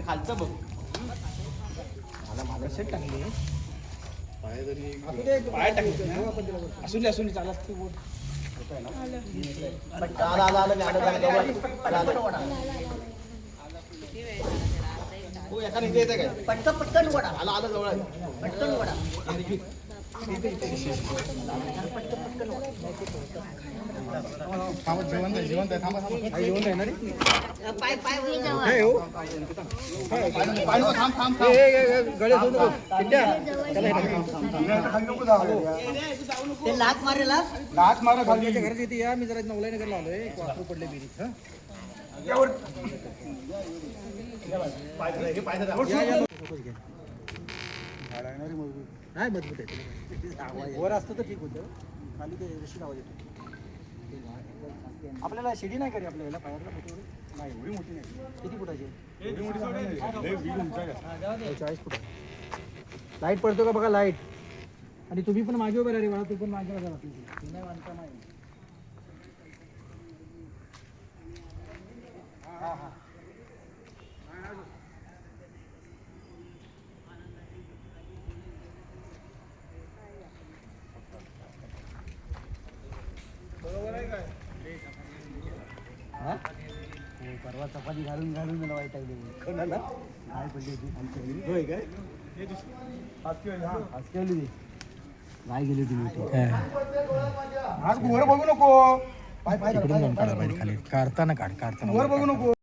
खालचं बघ मला सेट टाकली पाय टाकले असू दे चालत तू बोल हो एका इथे येते काय पटकन वडा आला आला जवळ पटकन वडा जिवंत आहे थांबा आहे ना रे पाय पाय ते लात मारेला लाच मारा खाली घरात येते या मी जरा नवलाई नगरला आलोय वासरू पडले बिरीत नाही मजबूत आहे वर असतं तर ठीक होतं खाली ते रशी आवाज येतो आपल्याला शिडी नाही करी आपल्याला पायाला नाही एवढी मोठी नाही किती फुटाची 40 फुट लाईट पडतो का बघा लाईट आणि तुम्ही पण मागे उभे रे मला तू पण मागे राहा नाही मानता नाही हा हा परवा चपाती घालून मला वाईट आहे कोणाला काय पडली होती होय काय काय गेली तुम्ही वर बघू नको वर बघू नको